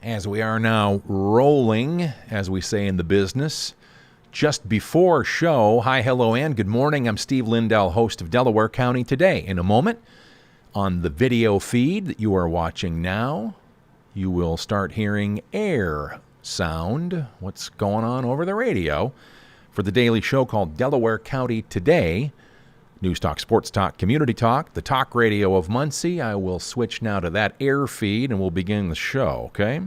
as we are now rolling, as we say in the business. Just before show, hi, hello, and good morning. I'm Steve Lindell, host of Delaware County Today. In a moment, on the video feed that you are watching now, you will start hearing air sound, what's going on over the radio, for the daily show called Delaware County Today. News Talk, Sports Talk, Community Talk, the talk radio of Muncie. I will switch now to that air feed and we'll begin the show, okay?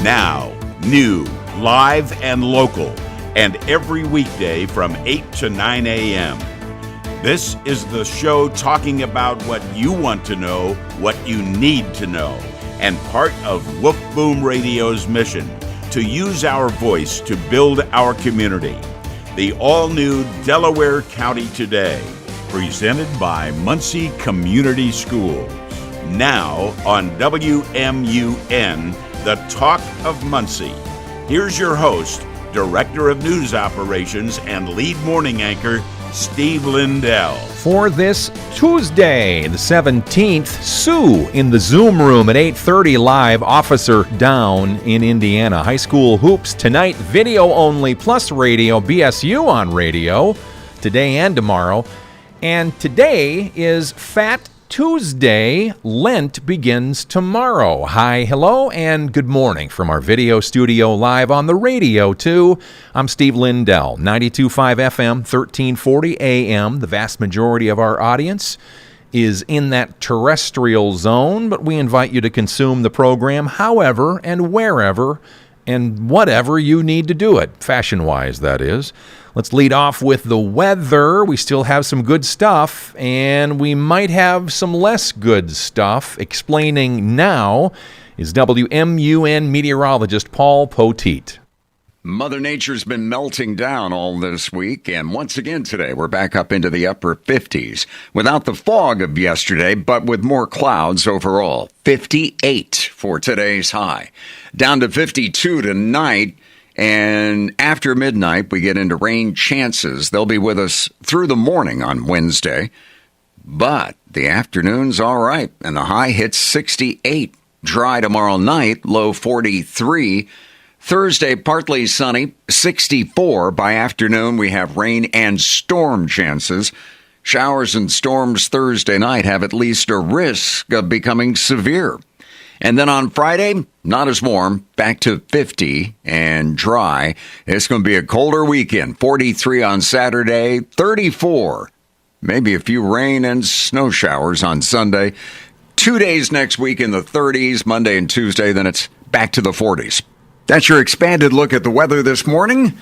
Now, new, live, and local, and every weekday from 8 to 9 a.m. This is the show talking about what you want to know, what you need to know, and part of Woof Boom Radio's mission to use our voice to build our community. The all-new Delaware County Today, presented by Muncie Community Schools. Now on WMUN, the Talk of Muncie. Here's your host, Director of News Operations and lead morning anchor, Steve Lindell. For this Tuesday, the 17th, Sue in the Zoom room at 8:30 live, officer down in Indiana. High school hoops tonight, video only, plus radio, BSU on radio, today and tomorrow. And today is Fat Tuesday. Lent begins tomorrow. Hi, hello, and good morning from our video studio live on the radio, too. I'm Steve Lindell, 92.5 FM, 1340 AM. The vast majority of our audience is in that terrestrial zone, but we invite you to consume the program however and wherever and whatever you need to do it, fashion-wise, that is. Let's lead off with the weather. We still have some good stuff, and we might have some less good stuff. Explaining now is WMUN meteorologist Paul Poteet. Mother Nature's been melting down all this week, and once again today we're back up into the upper 50s. Without the fog of yesterday, but with more clouds overall. 58 for today's high. Down to 52 tonight. And after midnight, we get into rain chances. They'll be with us through the morning on Wednesday. But the afternoon's all right, and the high hits 68. Dry tomorrow night, low 43. Thursday, partly sunny, 64. By afternoon, we have rain and storm chances. Showers and storms Thursday night have at least a risk of becoming severe. And then on Friday, not as warm, back to 50 and dry. It's going to be a colder weekend. 43 on Saturday, 34. Maybe a few rain and snow showers on Sunday. 2 days next week in the 30s, Monday and Tuesday, then it's back to the 40s. That's your expanded look at the weather this morning.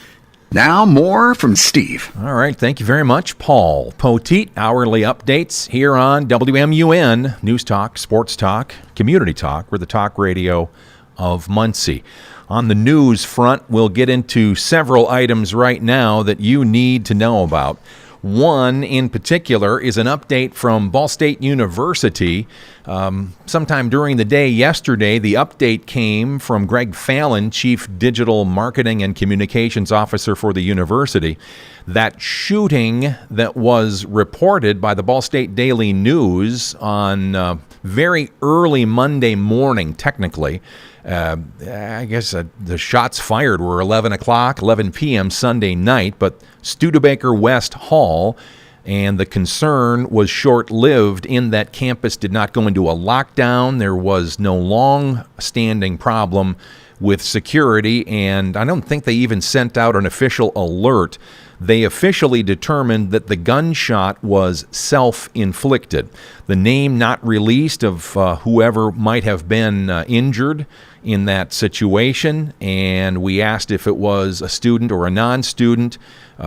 Now more from Steve. All right, thank you very much, Paul Poteet. Hourly updates here on WMUN, News Talk, Sports Talk, Community Talk. We're the talk radio of Muncie. On the news front, we'll get into several items right now that you need to know about. One in particular is an update from Ball State University. Sometime during the day yesterday, the update came from Greg Fallon, Chief Digital Marketing and Communications Officer for the university. That shooting that was reported by the Ball State Daily News on very early Monday morning, technically, I guess the shots fired were 11 p.m. Sunday night, but Studebaker West Hall, and the concern was short-lived in that campus did not go into a lockdown. There was no long-standing problem with security, and I don't think they even sent out an official alert. They officially determined that the gunshot was self-inflicted. The name not released of whoever might have been injured in that situation, and we asked if it was a student or a non-student.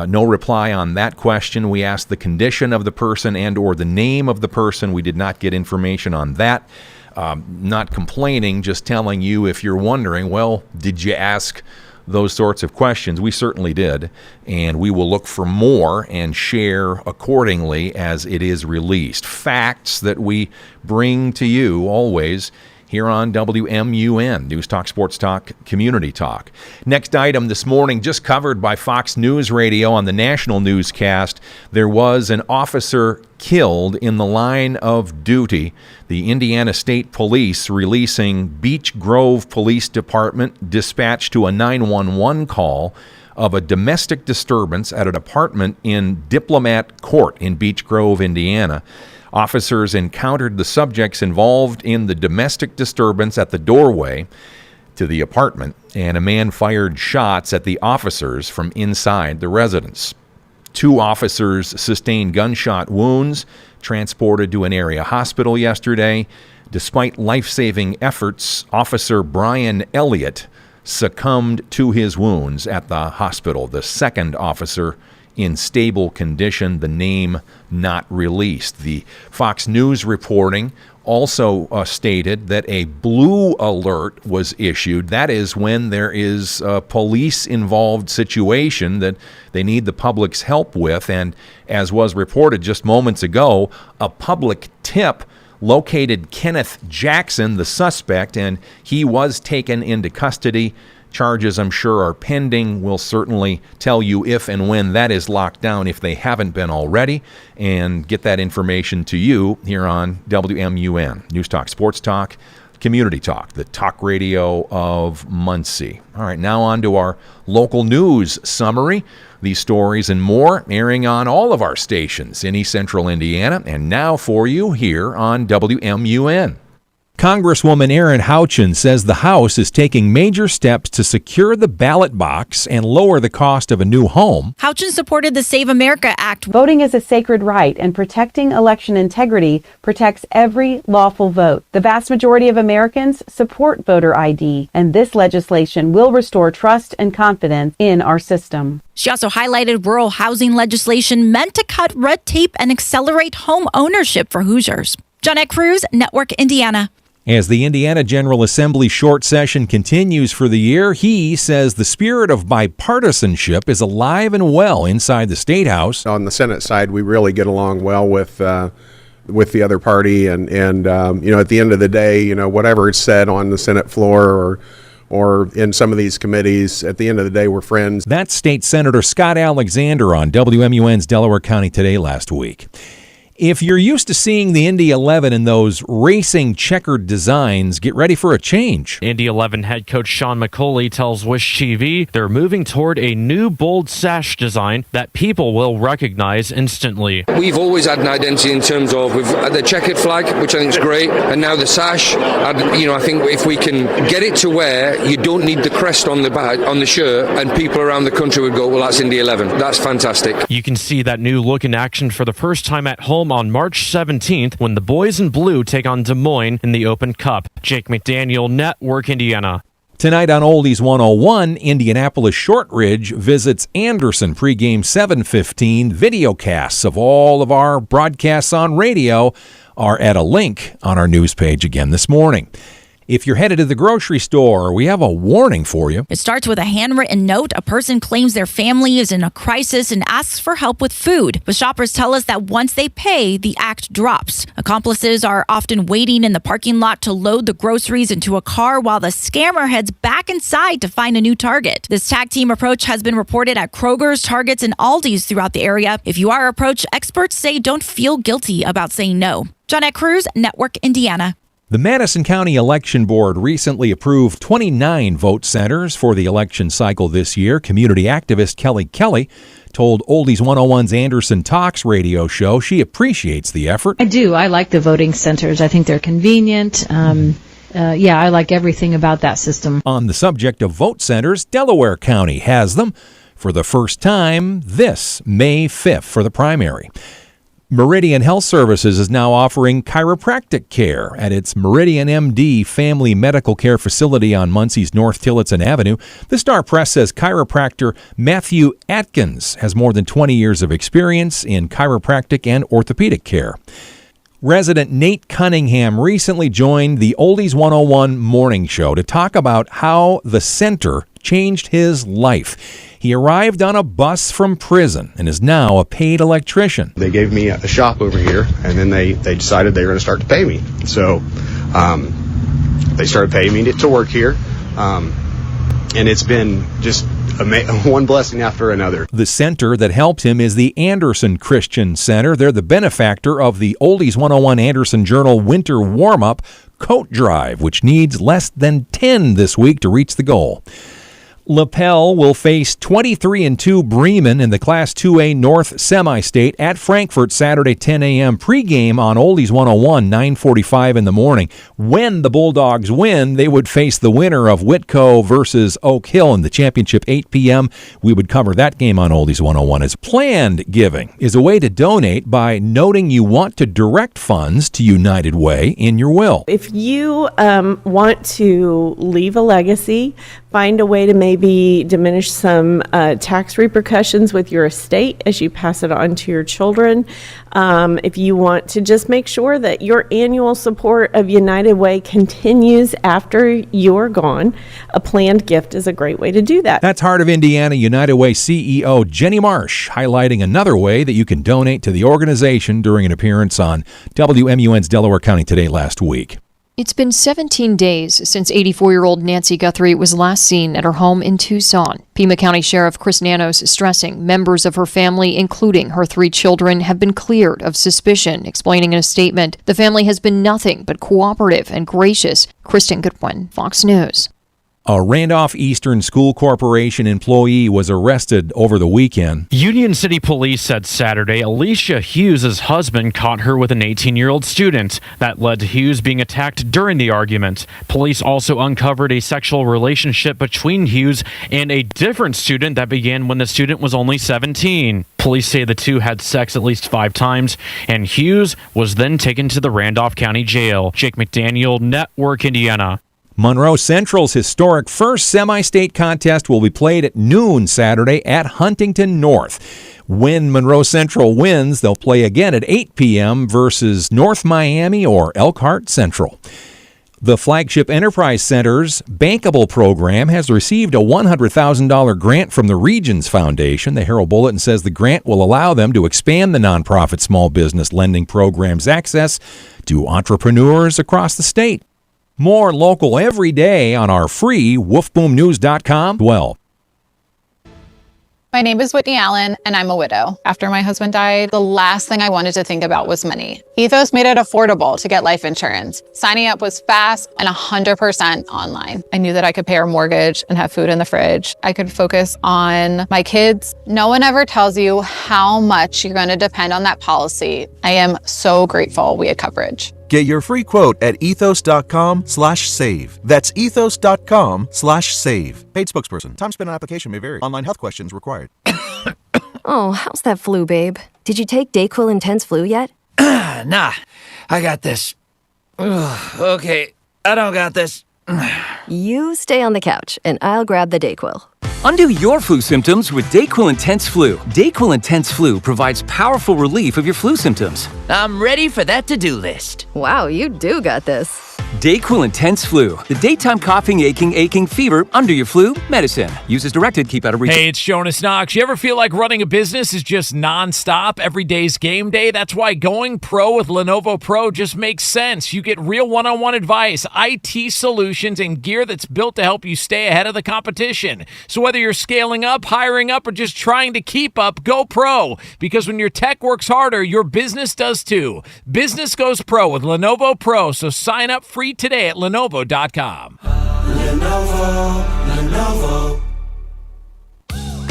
No reply on that question. We asked the condition of the person and or the name of the person. We did not get information on that. Not complaining, just telling you if you're wondering, well, did you ask those sorts of questions? We certainly did, and we will look for more and share accordingly as it is released. Facts that we bring to you always here on WMUN, News Talk, Sports Talk, Community Talk. Next item this morning, just covered by Fox News Radio on the national newscast, there was an officer killed in the line of duty. The Indiana State Police releasing Beech Grove Police Department dispatched to a 911 call of a domestic disturbance at an apartment in Diplomat Court in Beech Grove, Indiana. Officers encountered the subjects involved in the domestic disturbance at the doorway to the apartment, and a man fired shots at the officers from inside the residence. 2 officers sustained gunshot wounds, transported to an area hospital yesterday. Despite life-saving efforts, Officer Brian Elliott succumbed to his wounds at the hospital. The second officer in stable condition, the name not released. The Fox News reporting also stated that a blue alert was issued. That is when there is a police-involved situation that they need the public's help with. And as was reported just moments ago, a public tip located Kenneth Jackson, the suspect, and he was taken into custody. Charges, I'm sure, are pending. We'll certainly tell you if and when that is locked down, if they haven't been already, and get that information to you here on WMUN, News Talk, Sports Talk, Community Talk, the talk radio of Muncie. All right, now on to our local news summary. These stories and more airing on all of our stations in East Central Indiana, and now for you here on WMUN. Congresswoman Erin Houchin says the House is taking major steps to secure the ballot box and lower the cost of a new home. Houchin supported the Save America Act. Voting is a sacred right, and protecting election integrity protects every lawful vote. The vast majority of Americans support voter ID, and this legislation will restore trust and confidence in our system. She also highlighted rural housing legislation meant to cut red tape and accelerate home ownership for Hoosiers. Johnette Cruz, Network Indiana. As the Indiana General Assembly short session continues for the year, he says the spirit of bipartisanship is alive and well inside the State House. On the Senate side, we really get along well with the other party, and at the end of the day, whatever is said on the Senate floor or in some of these committees, at the end of the day, we're friends. That's State Senator Scott Alexander on WMUN's Delaware County Today last week. If you're used to seeing the Indy 11 in those racing checkered designs, get ready for a change. Indy 11 head coach Sean McCauley tells Wish TV they're moving toward a new bold sash design that people will recognize instantly. We've always had an identity in terms of we've had the checkered flag, which I think is great, and now the sash. I think if we can get it to where you don't need the crest on the shirt, and people around the country would go, well, that's Indy 11. That's fantastic. You can see that new look in action for the first time at home on March 17th when the boys in blue take on Des Moines in the Open Cup. Jake McDaniel, Network Indiana. Tonight on Oldies 101, Indianapolis Shortridge visits Anderson pregame 7:15. Videocasts of all of our broadcasts on radio are at a link on our news page again this morning. If you're headed to the grocery store, we have a warning for you. It starts with a handwritten note. A person claims their family is in a crisis and asks for help with food. But shoppers tell us that once they pay, the act drops. Accomplices are often waiting in the parking lot to load the groceries into a car while the scammer heads back inside to find a new target. This tag team approach has been reported at Kroger's, Targets, and Aldi's throughout the area. If you are approached, experts say don't feel guilty about saying no. Johnette Cruz, Network Indiana. The Madison County Election Board recently approved 29 vote centers for the election cycle this year. Community activist Kelly Kelly told Oldies 101's Anderson Talks radio show she appreciates the effort. I do. I like the voting centers. I think they're convenient. I like everything about that system. On the subject of vote centers, Delaware County has them for the first time this May 5th for the primary. Meridian Health Services is now offering chiropractic care at its Meridian MD Family Medical Care Facility on Muncie's North Tillotson Avenue. The Star Press says chiropractor Matthew Atkins has more than 20 years of experience in chiropractic and orthopedic care. Resident Nate Cunningham recently joined the Oldies 101 morning show to talk about how the center changed his life. He arrived on a bus from prison and is now a paid electrician. They gave me a shop over here, and then they decided they were going to start to pay me. So They started paying me to work here, and it's been just one blessing after another. The center that helped him is the Anderson Christian Center. They're the benefactor of the Oldies 101 Anderson Journal Winter Warm-Up Coat Drive, which needs less than 10 this week to reach the goal. Lapel will face 23-2 Bremen in the Class 2A North Semi-State at Frankfurt Saturday 10 a.m. Pregame on Oldies 101, 9:45 in the morning. When the Bulldogs win, they would face the winner of Whitco versus Oak Hill in the championship 8 p.m. We would cover that game on Oldies 101. As planned giving is a way to donate by noting you want to direct funds to United Way in your will. If you want to leave a legacy, find a way to maybe diminish some tax repercussions with your estate as you pass it on to your children. If you want to just make sure that your annual support of United Way continues after you're gone, a planned gift is a great way to do that. That's Heart of Indiana United Way CEO Jenny Marsh highlighting another way that you can donate to the organization during an appearance on WMUN's Delaware County Today last week. It's been 17 days since 84-year-old Nancy Guthrie was last seen at her home in Tucson. Pima County Sheriff Chris Nanos stressing members of her family, including her 3 children, have been cleared of suspicion, explaining in a statement, the family has been nothing but cooperative and gracious. Kristen Goodwin, Fox News. A Randolph Eastern School Corporation employee was arrested over the weekend. Union City Police said Saturday Alicia Hughes' husband caught her with an 18-year-old student. That led to Hughes being attacked during the argument. Police also uncovered a sexual relationship between Hughes and a different student that began when the student was only 17. Police say the two had sex at least 5 times, and Hughes was then taken to the Randolph County Jail. Jake McDaniel, Network Indiana. Monroe Central's historic first semi-state contest will be played at noon Saturday at Huntington North. When Monroe Central wins, they'll play again at 8 p.m. versus North Miami or Elkhart Central. The Flagship Enterprise Center's Bankable program has received a $100,000 grant from the Regions Foundation. The Herald Bulletin says the grant will allow them to expand the nonprofit small business lending program's access to entrepreneurs across the state. More local every day on our free wolfboomnews.com. Well, my name is Whitney Allen, and I'm a widow. After my husband died, the last thing I wanted to think about was money. Ethos made it affordable to get life insurance. Signing up was fast and 100% online. I knew that I could pay our mortgage and have food in the fridge. I could focus on my kids. No one ever tells you how much you're going to depend on that policy. I am so grateful we had coverage. Get your free quote at ethos.com/save. That's ethos.com/save. Paid spokesperson. Time spent on application may vary. Online health questions required. Oh, how's that flu, babe? Did you take DayQuil Intense Flu yet? Nah, I got this. Ugh, okay, I don't got this. You stay on the couch, and I'll grab the DayQuil. Undo your flu symptoms with DayQuil Intense Flu. DayQuil Intense Flu provides powerful relief of your flu symptoms. I'm ready for that to-do list. Wow, you do got this. DayQuil Intense Flu. The daytime coughing, aching, fever, under your flu medicine. Use as directed, keep out of reach. Hey, it's Jonas Knox. You ever feel like running a business is just nonstop? Every day's game day? That's why going pro with Lenovo Pro just makes sense. You get real one-on-one advice, IT solutions, and gear that's built to help you stay ahead of the competition. So whether you're scaling up, hiring up, or just trying to keep up, go pro. Because when your tech works harder, your business does too. Business goes pro with Lenovo Pro, so sign up free today at Lenovo.com. Lenovo.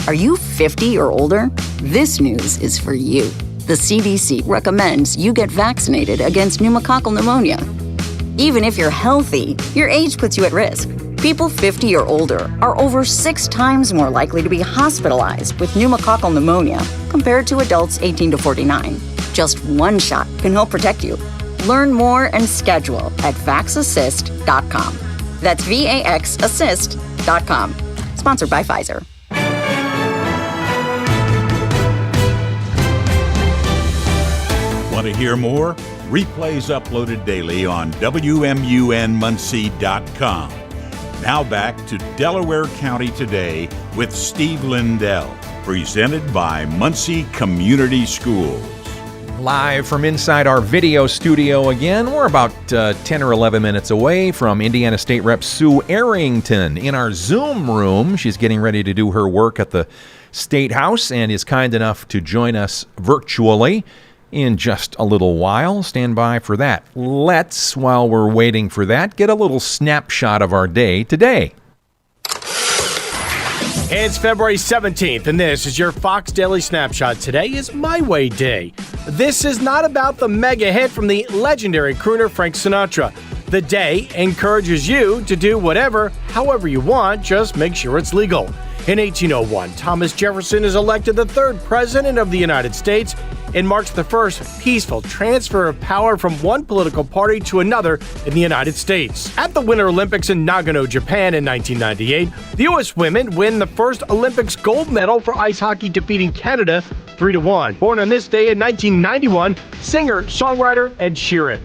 Are you 50 or older? This news is for you. The CDC recommends you get vaccinated against pneumococcal pneumonia. Even if you're healthy, your age puts you at risk. People 50 or older are over 6 times more likely to be hospitalized with pneumococcal pneumonia compared to adults 18 to 49. Just one shot can help protect you. Learn more and schedule at vaxassist.com. That's VAXassist.com. Sponsored by Pfizer. Want to hear more? Replays uploaded daily on WMUNmuncie.com. Now back to Delaware County Today with Steve Lindell, presented by Muncie Community Schools. live from inside our video studio again. We're about 10 or 11 minutes away from Indiana State Rep Sue Arrington in our Zoom room. She's getting ready to do her work at the State House and is kind enough to join us virtually in just a little while. Stand by for that. Let's, while we're waiting for that, get a little snapshot of our day today. It's February 17th, and this is your Fox Daily Snapshot. Today is My Way Day. This is not about the mega hit from the legendary crooner Frank Sinatra. The day encourages you to do whatever, however you want, just make sure it's legal. In 1801, Thomas Jefferson is elected the third president of the United States and marks the first peaceful transfer of power from one political party to another in the United States. At the Winter Olympics in Nagano, Japan in 1998, the U.S. women win the first Olympics gold medal for ice hockey, defeating Canada 3-1. Born on this day in 1991, singer-songwriter Ed Sheeran.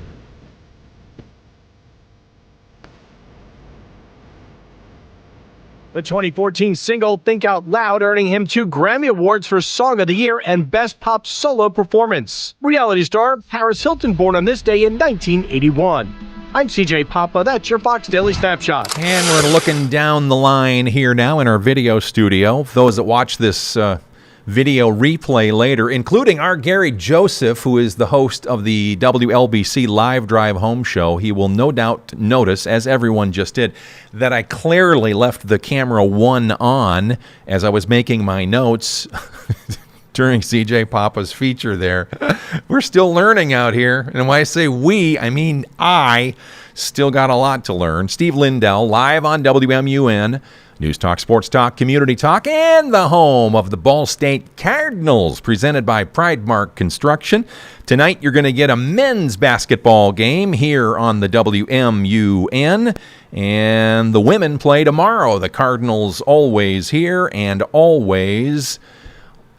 The 2014 single Think Out Loud earning him 2 Grammy Awards for Song of the Year and Best Pop Solo Performance. Reality star Paris Hilton, born on this day in 1981. I'm CJ Papa. That's your Fox Daily Snapshot. And we're looking down the line here now in our video studio. Those that watch this video replay later, including our Gary Joseph, who is the host of the WLBC Live Drive Home Show, he will no doubt notice, as everyone just did, that I clearly left the camera one on as I was making my notes during CJ Papa's feature there. We're still learning out here. And when I say we, I mean I still got a lot to learn. Steve Lindell, live on WMUN. News Talk, Sports Talk, Community Talk, and the home of the Ball State Cardinals, presented by Pride Mark Construction. Tonight, you're going to get a men's basketball game here on the WMUN, and the women play tomorrow. The Cardinals always here and always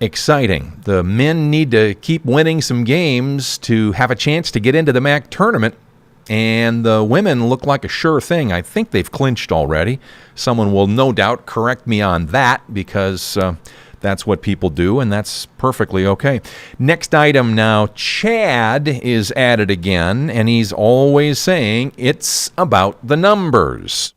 exciting. The men need to keep winning some games to have a chance to get into the MAC tournament. And the women look like a sure thing. I think they've clinched already. Someone will no doubt correct me on that because that's what people do, and that's perfectly okay. Next item now, Chad is at it again, and he's always saying it's about the numbers.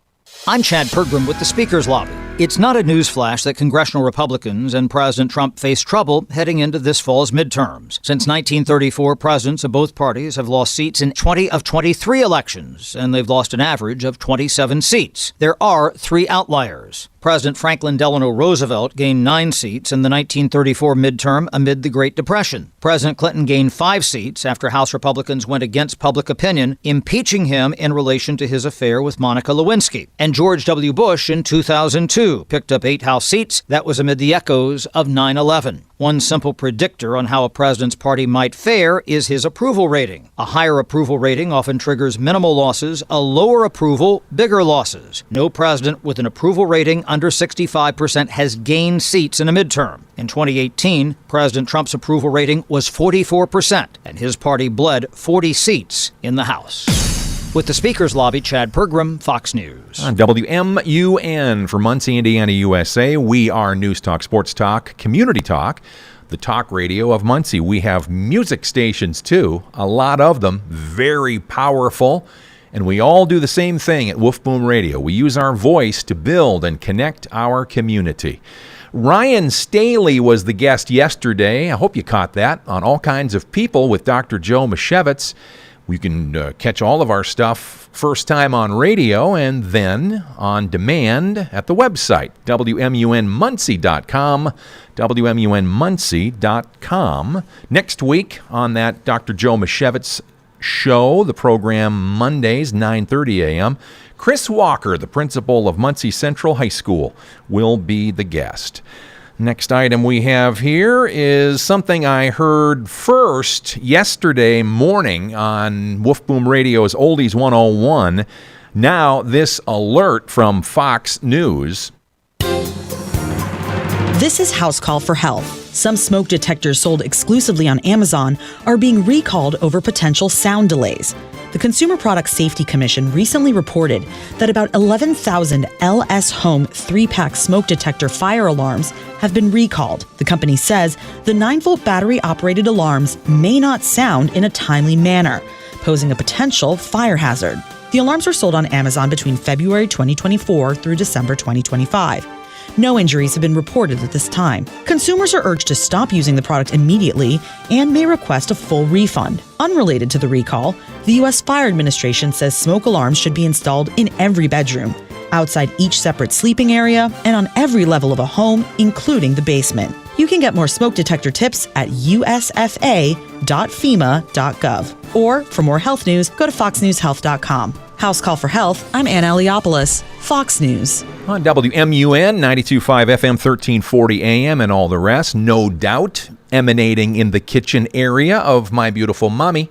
I'm Chad Pergram with the Speaker's Lobby. It's not a newsflash that congressional Republicans and President Trump face trouble heading into this fall's midterms. Since 1934, presidents of both parties have lost seats in 20 of 23 elections, and they've lost an average of 27 seats. There are 3 outliers. President Franklin Delano Roosevelt gained 9 seats in the 1934 midterm amid the Great Depression. President Clinton gained 5 seats after House Republicans went against public opinion, impeaching him in relation to his affair with Monica Lewinsky. And George W. Bush in 2002 picked up 8 House seats. That was amid the echoes of 9/11. One simple predictor on how a president's party might fare is his approval rating. A higher approval rating often triggers minimal losses, a lower approval, bigger losses. No president with an approval rating under 65% has gained seats in a midterm. In 2018, President Trump's approval rating was 44%, and his party bled 40 seats in the House. With the Speaker's Lobby, Chad Pergram, Fox News. On WMUN for Muncie, Indiana, USA, we are News Talk, Sports Talk, Community Talk, the talk radio of Muncie. We have music stations, too, a lot of them, very powerful, and we all do the same thing at Wolf Boom Radio. We use our voice to build and connect our community. Ryan Staley was the guest yesterday. I hope you caught that, on All Kinds of People with Dr. Joe Mashevitz. You can catch all of our stuff first time on radio and then on demand at the website, WMUNmuncie.com, WMUNmuncie.com. Next week on that Dr. Joe Mashevitz show, the program Mondays, 9:30 a.m., Chris Walker, the principal of Muncie Central High School, will be the guest. Next item we have here is something I heard first yesterday morning on Wolf Boom Radio's Oldies 101. Now this alert from Fox News. This is House Call for Health. Some smoke detectors sold exclusively on Amazon are being recalled over potential sound delays. The Consumer Product Safety Commission recently reported that about 11,000 LS Home 3-pack smoke detector fire alarms have been recalled. The company says the 9-volt battery-operated alarms may not sound in a timely manner, posing a potential fire hazard. The alarms were sold on Amazon between February 2024 through December 2025. No injuries have been reported at this time. Consumers are urged to stop using the product immediately and may request a full refund. Unrelated to the recall, the U.S. Fire Administration says smoke alarms should be installed in every bedroom, outside each separate sleeping area, and on every level of a home, including the basement. You can get more smoke detector tips at usfa.fema.gov. Or, for more health news, go to foxnewshealth.com. House Call for Health, I'm Ann Eliopoulos, Fox News. On WMUN, 92.5 FM, 1340 AM, and all the rest, no doubt, emanating in the kitchen area of my beautiful mommy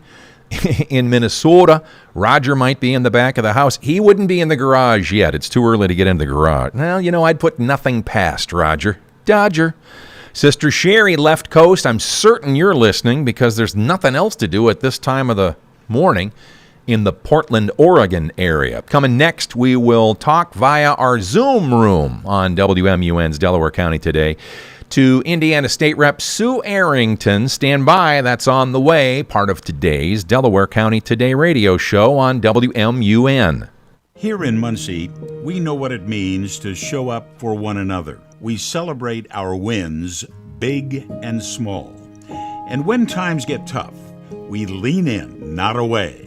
in Minnesota. Roger might be in the back of the house. He wouldn't be in the garage yet. It's too early to get in the garage. Well, I'd put nothing past Roger. Dodger. Sister Sherry, left coast, I'm certain you're listening because there's nothing else to do at this time of the morning in the Portland, Oregon area. Coming next, we will talk via our Zoom room on WMUN's Delaware County Today to Indiana State Rep Sue Arrington. Stand by, that's on the way, part of today's Delaware County Today radio show on WMUN. Here in Muncie, we know what it means to show up for one another. We celebrate our wins, big and small. And when times get tough, we lean in, not away.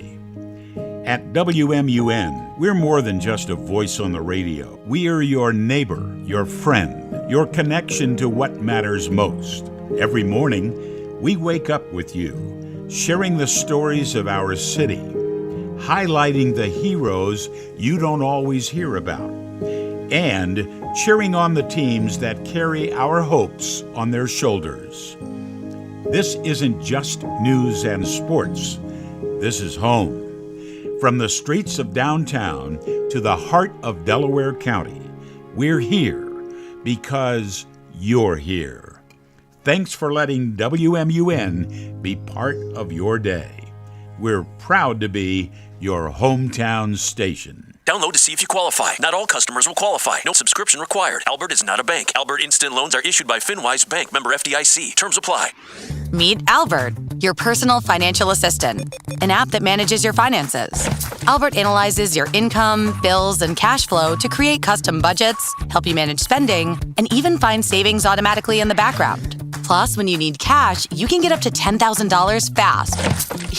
At WMUN, we're more than just a voice on the radio. We are your neighbor, your friend, your connection to what matters most. Every morning, we wake up with you, sharing the stories of our city, highlighting the heroes you don't always hear about, and cheering on the teams that carry our hopes on their shoulders. This isn't just news and sports. This is home. From the streets of downtown to the heart of Delaware County, we're here because you're here. Thanks for letting WMUN be part of your day. We're proud to be your hometown station. Download to see if you qualify. Not all customers will qualify. No subscription required. Albert is not a bank. Albert Instant Loans are issued by FinWise Bank. Member FDIC. Terms apply. Meet Albert, your personal financial assistant, an app that manages your finances. Albert analyzes your income, bills, and cash flow to create custom budgets, help you manage spending, and even find savings automatically in the background. Plus, when you need cash, you can get up to $10,000 fast.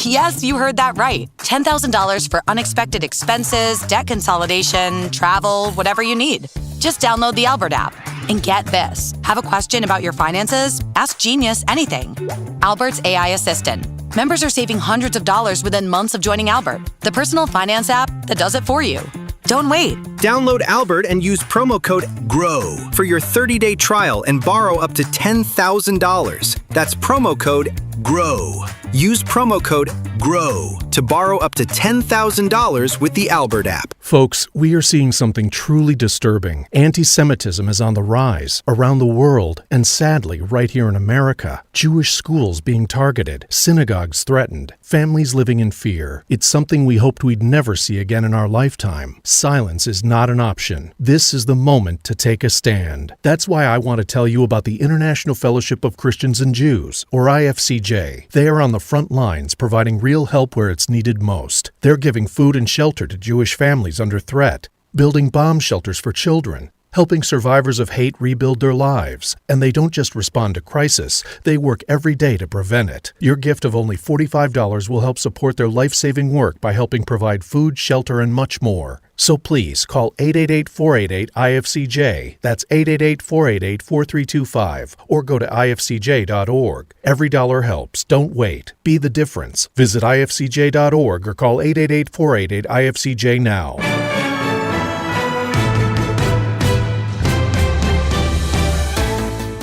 Yes, you heard that right. $10,000 for unexpected expenses, debt consolidation, travel, whatever you need. Just download the Albert app. And get this. Have a question about your finances? Ask Genius anything. Albert's AI assistant. Members are saving hundreds of dollars within months of joining Albert, the personal finance app that does it for you. Don't wait. Download Albert and use promo code GROW for your 30-day trial and borrow up to $10,000. That's promo code GROW. Use promo code GROW to borrow up to $10,000 with the Albert app. Folks, we are seeing something truly disturbing. Anti-Semitism is on the rise around the world, and sadly, right here in America. Jewish schools being targeted, synagogues threatened, families living in fear. It's something we hoped we'd never see again in our lifetime. Silence is not an option. This is the moment to take a stand. That's why I want to tell you about the International Fellowship of Christians and Jews, or IFCJ. They are on the front lines providing real help where it's needed most. They're giving food and shelter to Jewish families under threat, building bomb shelters for children, helping survivors of hate rebuild their lives. And they don't just respond to crisis, they work every day to prevent it. Your gift of only $45 will help support their life-saving work by helping provide food, shelter, and much more. So please call 888-488-IFCJ, that's 888-488-4325, or go to ifcj.org. Every dollar helps. Don't wait. Be the difference. Visit ifcj.org or call 888-488-IFCJ now.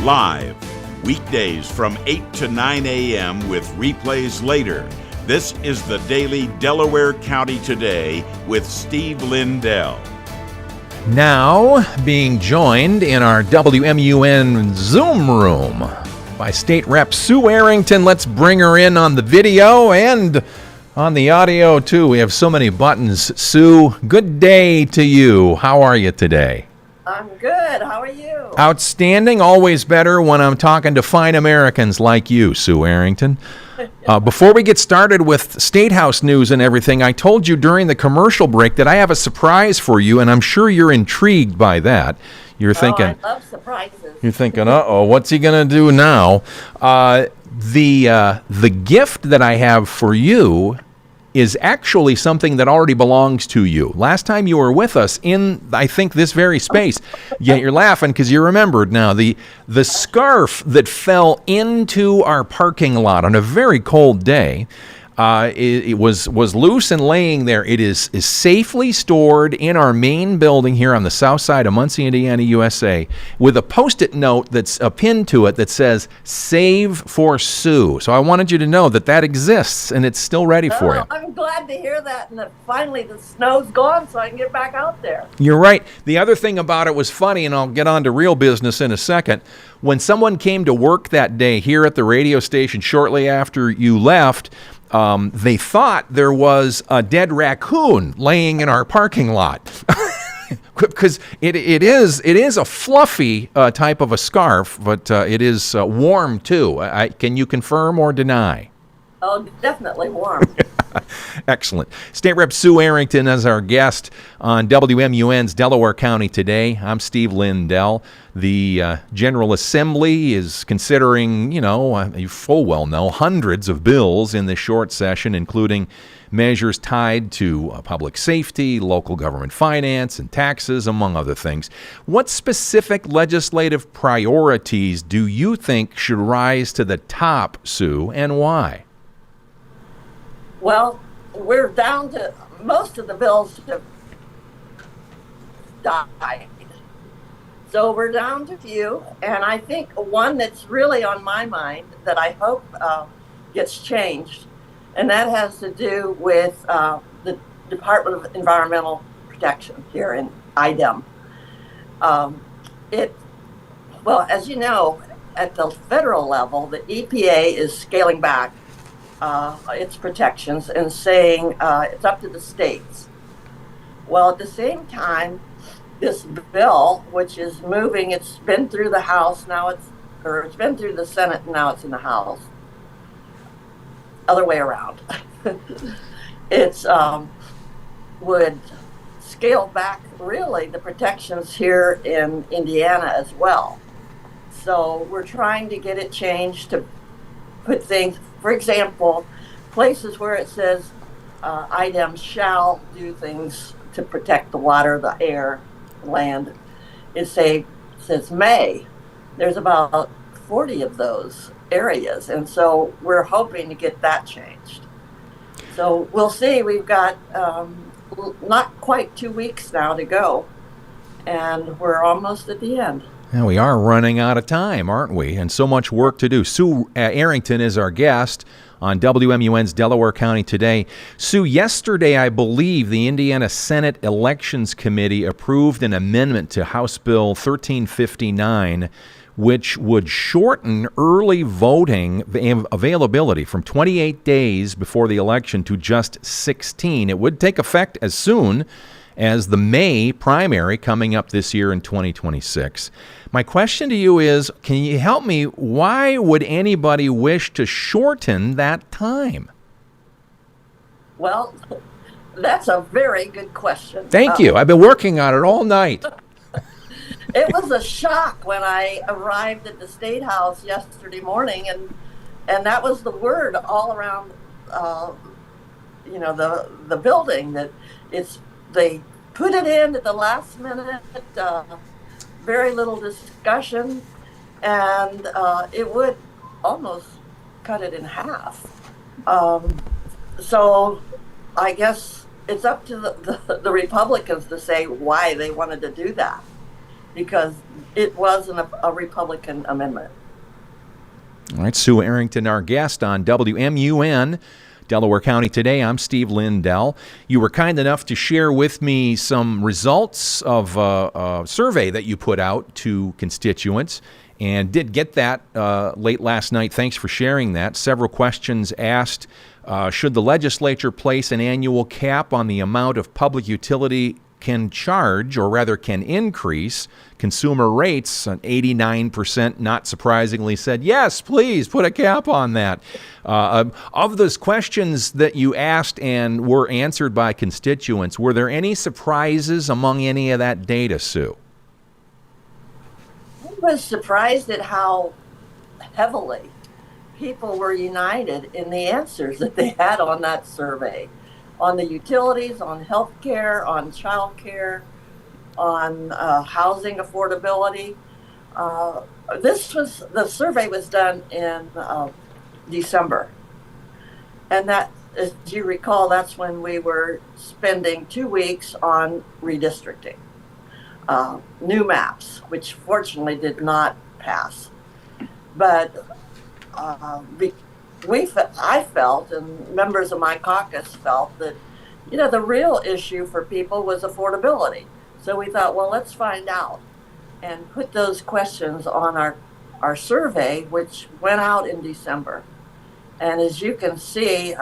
Live, weekdays from 8 to 9 a.m. with replays later. This is the Daily Delaware County Today with Steve Lindell. Now, being joined in our WMUN Zoom room by State Rep Sue Arrington. Let's bring her in on the video and on the audio, too. We have so many buttons. Sue, good day to you. How are you today? I'm good. How are you? Outstanding. Always better when I'm talking to fine Americans like you, Sue Arrington. Before we get started with State House news and everything, I told you during the commercial break that I have a surprise for you, and I'm sure you're intrigued by that. You're thinking, I love surprises. You're thinking, uh-oh, what's he going to do now? The gift that I have for you is actually something that already belongs to you. Last time you were with us in, I think, this very space. Yeah, you're laughing because you remembered now. The scarf that fell into our parking lot on a very cold day, it was loose and laying there. It is safely stored in our main building here on the south side of Muncie, Indiana, USA, with a Post-it note that's pinned to it that says, "Save for Sue." So I wanted you to know that exists and it's still ready for you. I'm glad to hear that, and that finally the snow's gone so I can get back out there. You're right. The other thing about it was funny, and I'll get on to real business in a second. When someone came to work that day here at the radio station shortly after you left, they thought there was a dead raccoon laying in our parking lot. Because it is a fluffy type of a scarf, but it is warm too. Can you confirm or deny? Oh, definitely warm. Excellent. State Rep Sue Arrington as our guest on WMUN's Delaware County Today. I'm Steve Lindell. The General Assembly is considering, you full well know, hundreds of bills in this short session, including measures tied to public safety, local government finance, and taxes, among other things. What specific legislative priorities do you think should rise to the top, Sue, and why? Well, we're down to most of the bills have died. So we're down to a few, and I think one that's really on my mind that I hope gets changed, and that has to do with the Department of Environmental Protection here in IDEM. Well, as you know, at the federal level, the EPA is scaling back its protections and saying it's up to the states. Well, at the same time, this bill, which is moving, it's been through the House, it's been through the Senate, and now it's in the House. Other way around. It's would scale back really the protections here in Indiana as well. So we're trying to get it changed to put things, for example, places where it says IDEM shall do things to protect the water, the air, land, it says may. There's about 40 of those areas, and so we're hoping to get that changed. So we'll see. We've got not quite 2 weeks now to go, and we're almost at the end. And we are running out of time, aren't we? And so much work to do. Sue Arrington is our guest on WMUN's Delaware County Today. Sue, yesterday, I believe, the Indiana Senate Elections Committee approved an amendment to House Bill 1359, which would shorten early voting availability from 28 days before the election to just 16. It would take effect as soon as the May primary coming up this year in 2026. My question to you is, can you help me? Why would anybody wish to shorten that time? Well, that's a very good question. Thank you. I've been working on it all night. It was a shock when I arrived at the State House yesterday morning, and that was the word all around, the building, that they put it in at the last minute, very little discussion, and it would almost cut it in half. So I guess it's up to the Republicans to say why they wanted to do that, because it wasn't a Republican amendment. All right, Sue Arrington, our guest on WMUN, Delaware County Today. I'm Steve Lindell. You were kind enough to share with me some results of a survey that you put out to constituents, and did get that late last night. Thanks for sharing that. Several questions asked, should the legislature place an annual cap on the amount of public utility can charge, or rather can increase consumer rates? 89%, not surprisingly, said yes, please put a cap on that. Of those questions that you asked and were answered by constituents, were there any surprises among any of that data, Sue? I was surprised at how heavily people were united in the answers that they had on that survey. On the utilities, on health care, on child care, on housing affordability. The survey was done in December. And that, as you recall, that's when we were spending 2 weeks on redistricting. New maps, which fortunately did not pass. But I felt, and members of my caucus felt, that the real issue for people was affordability. So we thought, well, let's find out and put those questions on our survey, which went out in December. And as you can see,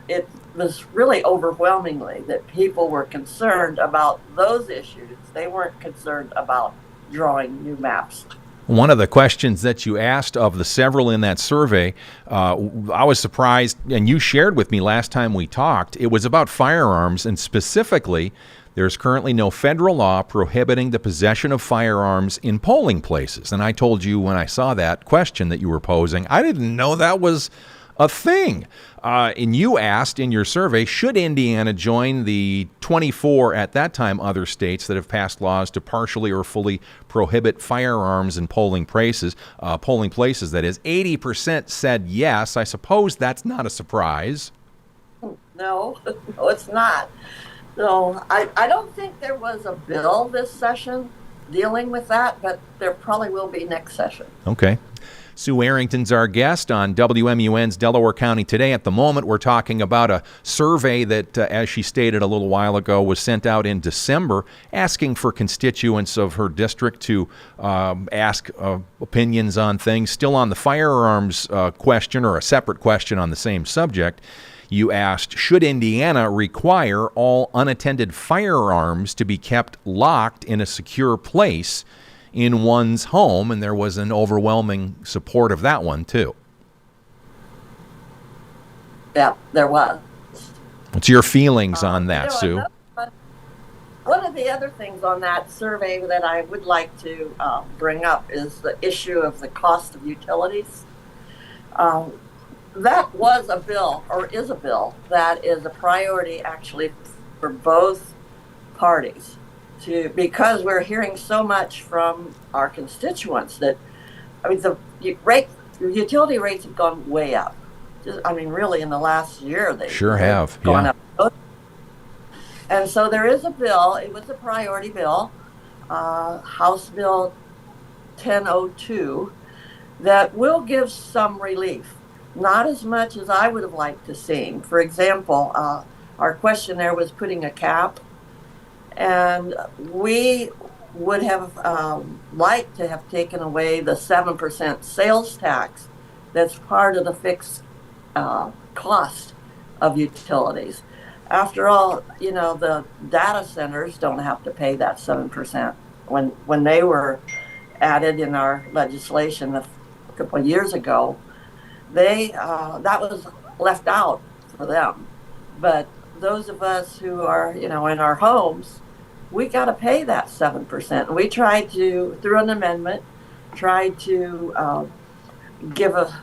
it was really overwhelmingly that people were concerned about those issues. They weren't concerned about drawing new maps. One of the questions that you asked of the several in that survey, I was surprised, and you shared with me last time we talked, it was about firearms, and specifically, there's currently no federal law prohibiting the possession of firearms in polling places. And I told you when I saw that question that you were posing, I didn't know that was a thing. And you asked in your survey, should Indiana join the 24 at that time other states that have passed laws to partially or fully prohibit firearms in polling places? That is, 80% said yes. I suppose that's not a surprise. No, it's not. So I don't think there was a bill this session dealing with that, but there probably will be next session. Okay. Sue Arrington's our guest on WMUN's Delaware County Today. At the moment, we're talking about a survey that, as she stated a little while ago, was sent out in December, asking for constituents of her district to ask opinions on things. Still on the firearms question, or a separate question on the same subject, you asked, should Indiana require all unattended firearms to be kept locked in a secure place in one's home? And there was an overwhelming support of that one, too. Yeah, there was. What's your feelings on that, Sue? One of the other things on that survey that I would like to bring up is the issue of the cost of utilities. That was a bill, or is a bill, that is a priority actually for both parties. Because we're hearing so much from our constituents that, the utility rates have gone way up. Really, in the last year, they sure have gone up. And so there is a bill. It was a priority bill, House Bill 1002, that will give some relief. Not as much as I would have liked to see. For example, our question there was putting a cap. And we would have liked to have taken away the 7% sales tax that's part of the fixed cost of utilities. After all, the data centers don't have to pay that 7%. When they were added in our legislation a couple of years ago, that was left out for them. But those of us who are, in our homes, we got to pay that 7%. We tried to, through an amendment, give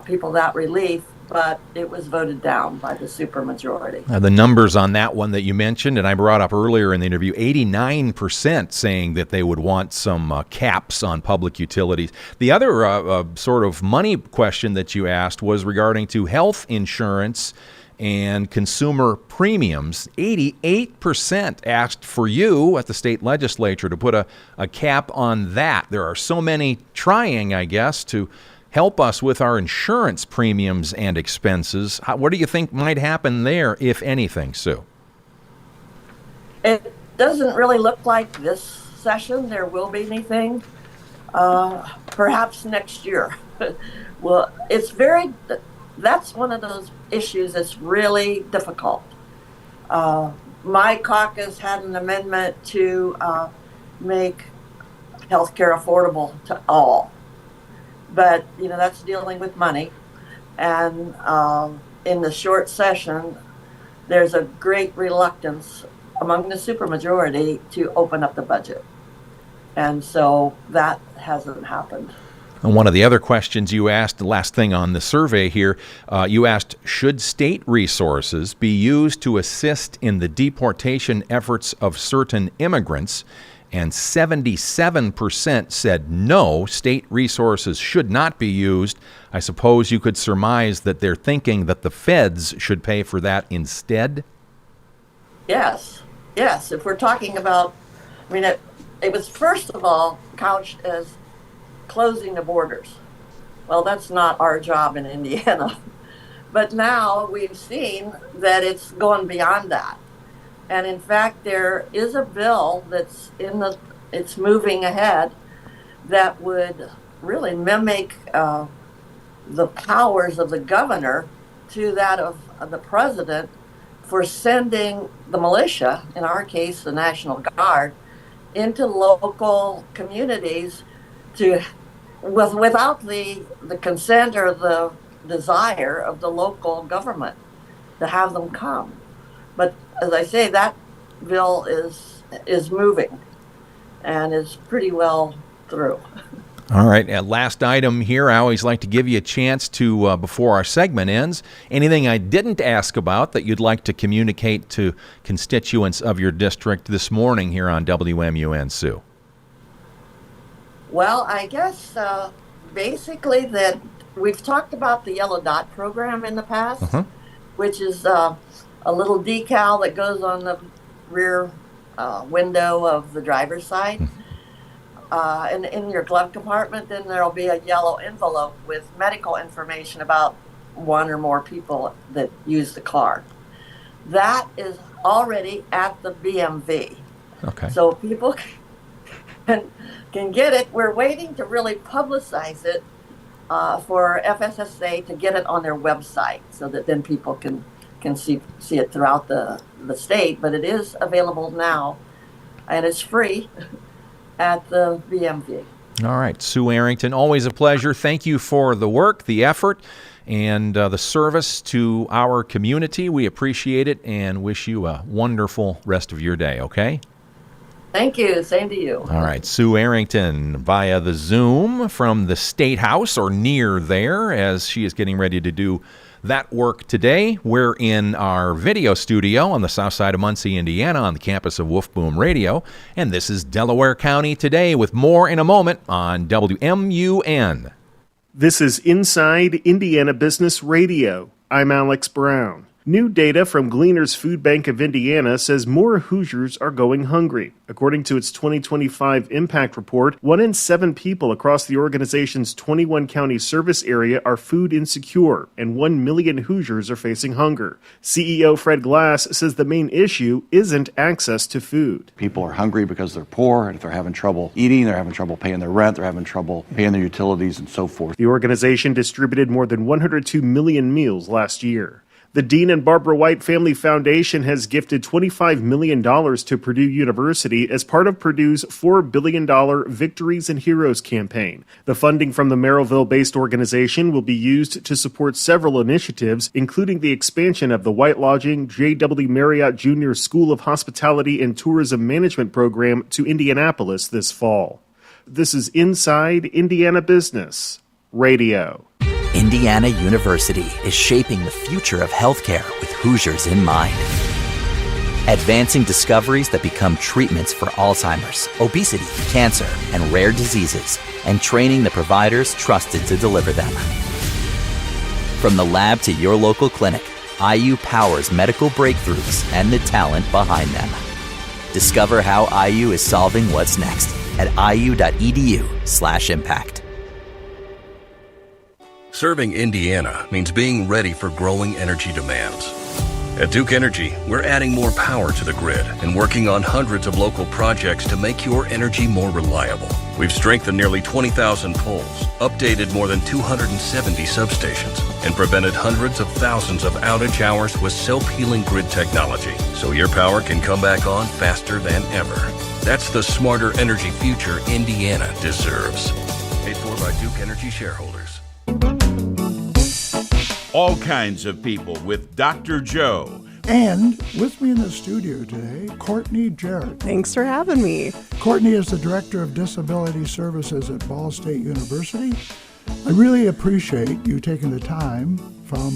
people that relief, but it was voted down by the supermajority. The numbers on that one that you mentioned, and I brought up earlier in the interview, 89% saying that they would want some caps on public utilities. The other sort of money question that you asked was regarding to health insurance and consumer premiums. 88% asked for you at the state legislature to put a cap on that. There are so many trying, I guess, to help us with our insurance premiums and expenses. What do you think might happen there, if anything, Sue? It doesn't really look like this session there will be anything. Perhaps next year. Well, that's one of those issues that's really difficult. My caucus had an amendment to make healthcare affordable to all. But, that's dealing with money. And in the short session, there's a great reluctance among the supermajority to open up the budget. And so that hasn't happened. And one of the other questions you asked, the last thing on the survey here, you asked, should state resources be used to assist in the deportation efforts of certain immigrants? And 77% said no, state resources should not be used. I suppose you could surmise that they're thinking that the feds should pay for that instead? Yes. If we're talking about, it was first of all couched as closing the borders. Well, that's not our job in Indiana. But now we've seen that it's going beyond that. And in fact, there is a bill it's moving ahead that would really mimic the powers of the governor to that of the president for sending the militia, in our case, the National Guard, into local communities without the consent or the desire of the local government to have them come. But as I say, that bill is moving and is pretty well through. All right, last item here. I always like to give you a chance to, before our segment ends, anything I didn't ask about that you'd like to communicate to constituents of your district this morning here on WMUN, Sue? Well, I guess basically that we've talked about the Yellow Dot program in the past, which is a little decal that goes on the rear window of the driver's side. And in your glove compartment, then there'll be a yellow envelope with medical information about one or more people that use the car. That is already at the BMV. Okay. So people can get it. We're waiting to really publicize it for FSSA to get it on their website so that then people can see it throughout the state. But it is available now, and it's free at the BMV. All right, Sue Arrington, always a pleasure. Thank you for the work, the effort, and the service to our community. We appreciate it and wish you a wonderful rest of your day, okay? Thank you. Same to you. All right, Sue Arrington via the Zoom from the State House, or near there, as she is getting ready to do that work today. We're in our video studio on the south side of Muncie, Indiana, on the campus of Wolf Boom Radio. And this is Delaware County Today, with more in a moment on WMUN. This is Inside Indiana Business Radio. I'm Alex Brown. New data from Gleaner's Food Bank of Indiana says more Hoosiers are going hungry. According to its 2025 impact report, 1 in 7 people across the organization's 21-county service area are food insecure, and 1 million Hoosiers are facing hunger. CEO Fred Glass says the main issue isn't access to food. People are hungry because they're poor, and if they're having trouble eating, they're having trouble paying their rent, they're having trouble paying their utilities, and so forth. The organization distributed more than 102 million meals last year. The Dean and Barbara White Family Foundation has gifted $25 million to Purdue University as part of Purdue's $4 billion Victories and Heroes campaign. The funding from the Merrillville-based organization will be used to support several initiatives, including the expansion of the White Lodging J.W. Marriott Jr. School of Hospitality and Tourism Management program to Indianapolis this fall. This is Inside Indiana Business Radio. Indiana University is shaping the future of healthcare with Hoosiers in mind. Advancing discoveries that become treatments for Alzheimer's, obesity, cancer, and rare diseases, and training the providers trusted to deliver them. From the lab to your local clinic, IU powers medical breakthroughs and the talent behind them. Discover how IU is solving what's next at iu.edu/impact. Serving Indiana means being ready for growing energy demands. At Duke Energy, we're adding more power to the grid and working on hundreds of local projects to make your energy more reliable. We've strengthened nearly 20,000 poles, updated more than 270 substations, and prevented hundreds of thousands of outage hours with self-healing grid technology, so your power can come back on faster than ever. That's the smarter energy future Indiana deserves. Paid for by Duke Energy shareholders. All kinds of people with Dr. Joe. And with me in the studio today, Courtney Jarrett. Thanks for having me. Courtney is the Director of Disability Services at Ball State University. I really appreciate you taking the time from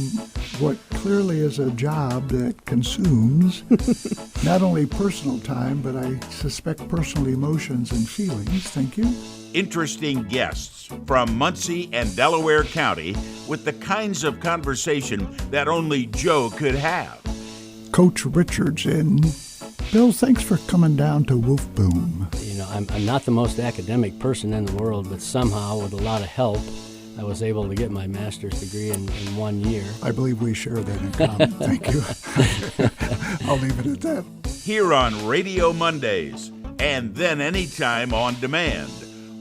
what clearly is a job that consumes not only personal time, but I suspect personal emotions and feelings. Thank you. Interesting guests from Muncie and Delaware County with the kinds of conversation that only Joe could have. Coach Richards and Bill, thanks for coming down to Wolf Boom. You know, I'm not the most academic person in the world, but somehow with a lot of help, I was able to get my master's degree in 1 year. I believe we share that in common. Thank you. I'll leave it at that. Here on Radio Mondays, and then anytime on demand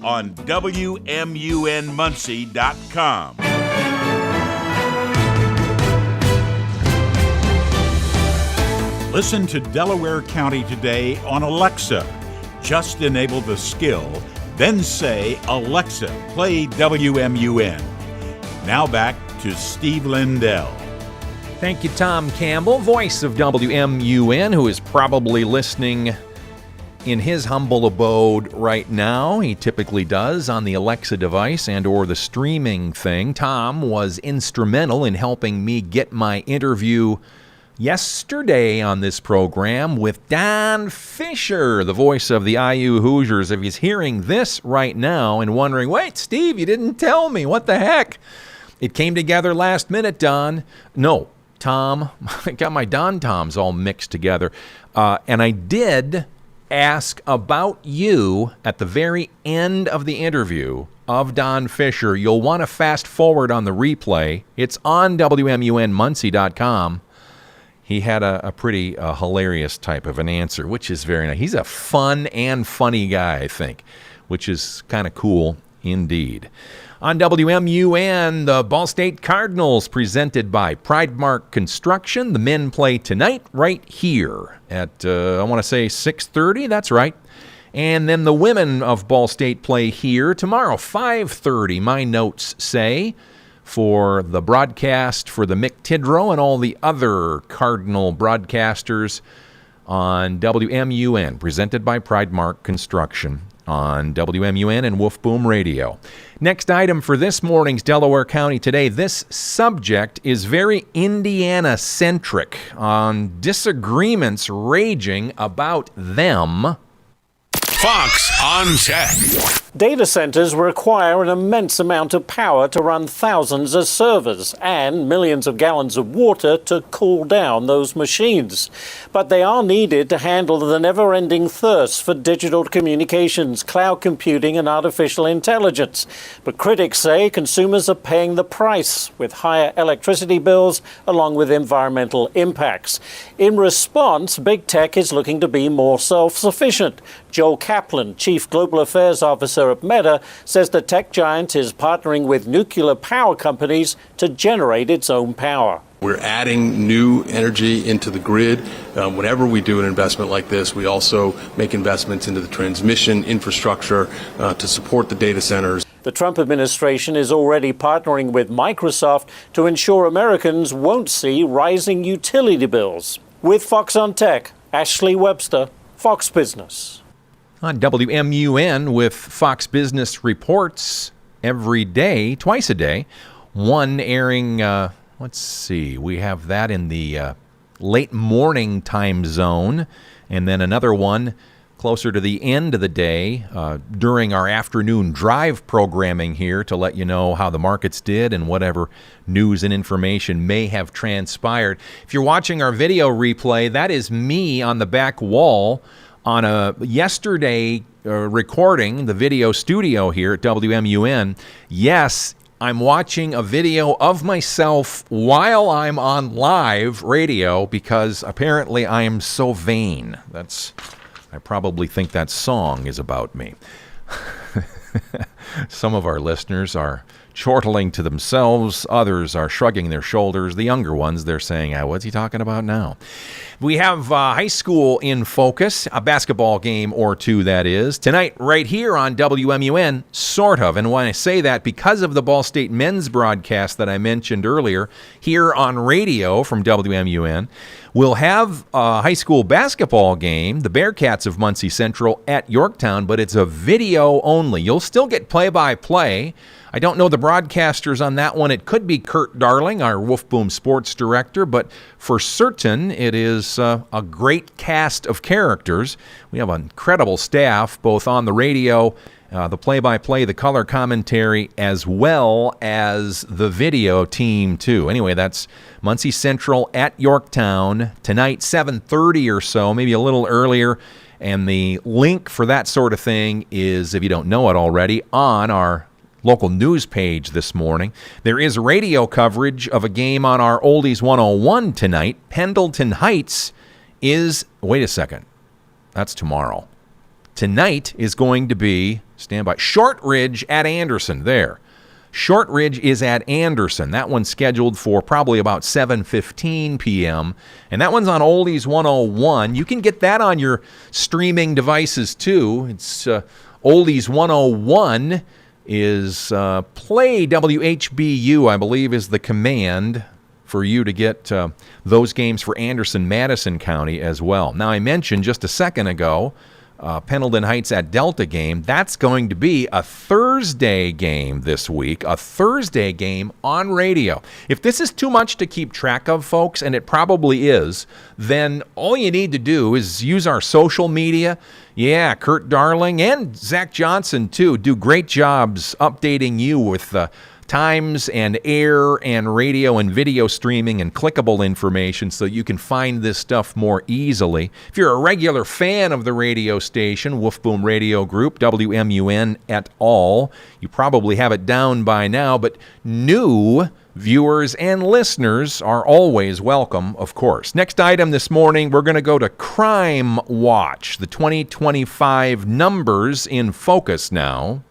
on WMUNmuncie.com. Listen to Delaware County Today on Alexa. Just enable the skill, then say, Alexa, play WMUN. Now back to Steve Lindell. Thank you, Tom Campbell, voice of WMUN, who is probably listening in his humble abode right now. He typically does on the Alexa device and or the streaming thing. Tom was instrumental in helping me get my interview yesterday on this program with Don Fisher, the voice of the IU Hoosiers. If he's hearing this right now and wondering, wait, Steve, you didn't tell me. What the heck? It came together last minute, Don. No, Tom. I got my Don Toms all mixed together. And I did ask about you at the very end of the interview of Don Fisher. You'll want to fast forward on the replay. It's on WMUNmuncie.com. He had a pretty hilarious type of an answer, which is very nice. He's a fun and funny guy, I think, which is kind of cool indeed. On WMUN, the Ball State Cardinals, presented by Pridemark Construction. The men play tonight right here at, I want to say 6:30. That's right. And then the women of Ball State play here tomorrow, 5:30, my notes say, for the broadcast for the Mick Tidrow and all the other Cardinal broadcasters on WMUN, presented by Pridemark Construction on WMUN and Wolf Boom Radio. Next item for this morning's Delaware County Today. This subject is very Indiana-centric, on disagreements raging about them. Fox on Tech. Data centers require an immense amount of power to run thousands of servers and millions of gallons of water to cool down those machines. But they are needed to handle the never-ending thirst for digital communications, cloud computing, and artificial intelligence. But critics say consumers are paying the price with higher electricity bills along with environmental impacts. In response, big tech is looking to be more self-sufficient. Joel Kaplan, Chief Global Affairs Officer at Meta, says the tech giant is partnering with nuclear power companies to generate its own power. We're adding new energy into the grid. Whenever we do an investment like this, we also make investments into the transmission infrastructure to support the data centers. The Trump administration is already partnering with Microsoft to ensure Americans won't see rising utility bills. With Fox on Tech, Ashley Webster, Fox Business. On WMUN with Fox Business reports every day, twice a day. One airing, let's see, we have that in the late morning time zone, and then another one closer to the end of the day during our afternoon drive programming here to let you know how the markets did and whatever news and information may have transpired. If you're watching our video replay, that is me on the back wall on a yesterday recording, the video studio here at WMUN. Yes, I'm watching a video of myself while I'm on live radio because apparently I am so vain. I probably think that song is about me. Some of our listeners are chortling to themselves. Others are shrugging their shoulders. The younger ones, they're saying, what's he talking about now? We have high school in focus, a basketball game or two, that is. Tonight, right here on WMUN, sort of. And when I say that, because of the Ball State men's broadcast that I mentioned earlier, here on radio from WMUN, we'll have a high school basketball game, the Bearcats of Muncie Central at Yorktown, but it's a video only. You'll still get play-by-play. I don't know the broadcasters on that one. It could be Kurt Darling, our Wolf Boom sports director, but for certain it is a great cast of characters. We have an incredible staff, both on the radio, the play-by-play, the color commentary, as well as the video team, too. Anyway, that's Muncie Central at Yorktown tonight, 7:30 or so, maybe a little earlier. And the link for that sort of thing is, if you don't know it already, on our local news page this morning. There is radio coverage of a game on our Oldies 101 tonight. Pendleton Heights is, wait a second, that's tomorrow. Tonight is going to be, stand by, Shortridge at Anderson. There. Shortridge is at Anderson. That one's scheduled for probably about 7:15 p.m. And that one's on Oldies 101. You can get that on your streaming devices too. It's Oldies 101 is play WHBU, I believe, is the command for you to get those games for Anderson, Madison County as well. Now, I mentioned just a second ago, Pendleton Heights at Delta game. That's going to be a Thursday game this week, a Thursday game on radio. If this is too much to keep track of, folks, and it probably is, then all you need to do is use our social media. Yeah, Kurt Darling and Zach Johnson, too, do great jobs updating you with times and air and radio and video streaming and clickable information so you can find this stuff more easily. If you're a regular fan of the radio station, Wolf Boom Radio Group, WMUN et al., you probably have it down by now, but new viewers and listeners are always welcome, of course. Next item this morning, we're going to go to Crime Watch, the 2025 numbers in focus now.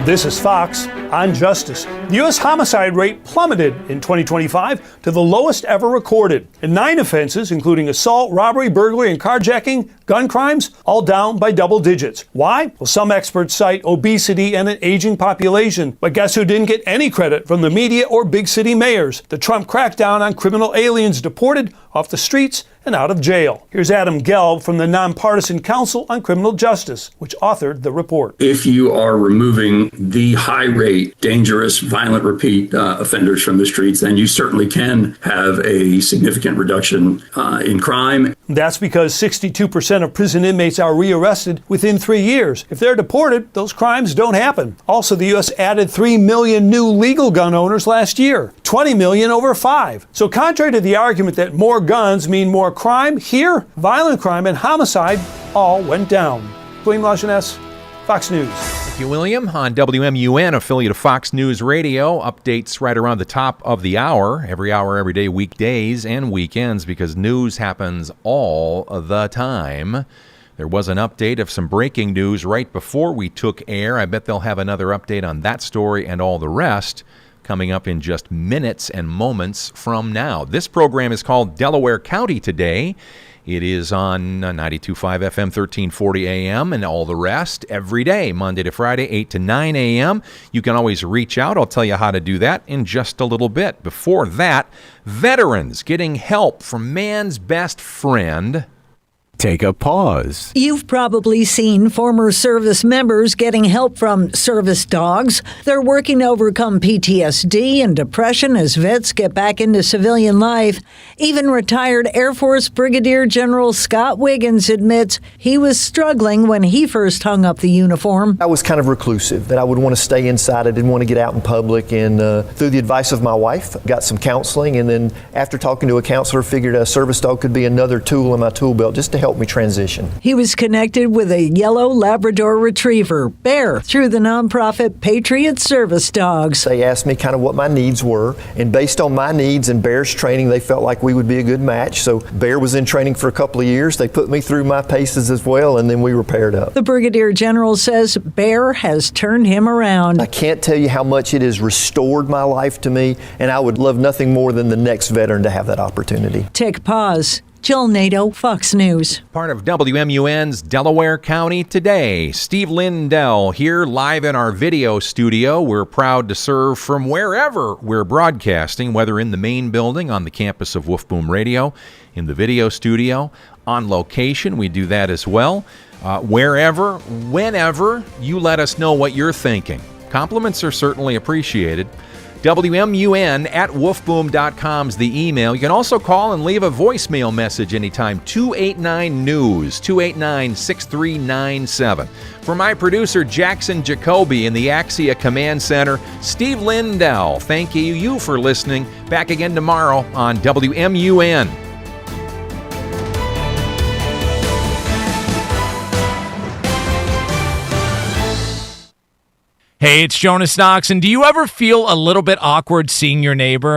This is Fox on Justice. The U.S. homicide rate plummeted in 2025 to the lowest ever recorded. And 9 offenses, including assault, robbery, burglary, and carjacking, gun crimes, all down by double digits. Why? Well, some experts cite obesity and an aging population. But guess who didn't get any credit from the media or big city mayors? The Trump crackdown on criminal aliens deported off the streets and out of jail. Here's Adam Gelb from the Nonpartisan Council on Criminal Justice, which authored the report. If you are removing the high rate, dangerous, violent repeat offenders from the streets, then you certainly can have a significant reduction in crime. That's because 62% of prison inmates are rearrested within 3 years. If they're deported, those crimes don't happen. Also, the U.S. added 3 million new legal gun owners last year, 20 million over 5. So contrary to the argument that more guns mean more crime, here, violent crime and homicide all went down. William Lajeunesse, Fox News. Thank you, William. On WMUN, affiliate of Fox News Radio, updates right around the top of the hour, every day, weekdays and weekends, because news happens all the time. There was an update of some breaking news right before we took air. I bet they'll have another update on that story and all the rest coming up in just minutes and moments from now. This program is called Delaware County Today. It is on 92.5 FM, 1340 AM, and all the rest every day, Monday to Friday, 8 to 9 a.m. You can always reach out. I'll tell you how to do that in just a little bit. Before that, veterans getting help from man's best friend. Take a pause. You've probably seen former service members getting help from service dogs. They're working to overcome PTSD and depression as vets get back into civilian life. Even retired Air Force Brigadier General Scott Wiggins admits he was struggling when he first hung up the uniform. I was kind of reclusive, that I would want to stay inside. I didn't want to get out in public. And through the advice of my wife, got some counseling. And then after talking to a counselor, figured a service dog could be another tool in my tool belt just to help help me transition. He was connected with a yellow Labrador Retriever, Bear, through the nonprofit Patriot Service Dogs. They asked me kind of what my needs were, and based on my needs and Bear's training, they felt like we would be a good match. So Bear was in training for a couple of years. They put me through my paces as well, and then we were paired up. The Brigadier General says Bear has turned him around. I can't tell you how much it has restored my life to me, and I would love nothing more than the next veteran to have that opportunity. Take pause. Jill Nato, Fox News. Part of WMUN's Delaware County Today. Steve Lindell here live in our video studio. We're proud to serve from wherever we're broadcasting, whether in the main building on the campus of Wolf Boom Radio, in the video studio, on location. We do that as well. Wherever, whenever, you let us know what you're thinking. Compliments are certainly appreciated. WMUN at wolfboom.com is the email. You can also call and leave a voicemail message anytime. 289-NEWS, 289-6397. For my producer, Jackson Jacoby in the Axia Command Center, Steve Lindell, thank you for listening. Back again tomorrow on WMUN. Hey, it's Jonas Knox, and do you ever feel a little bit awkward seeing your neighbor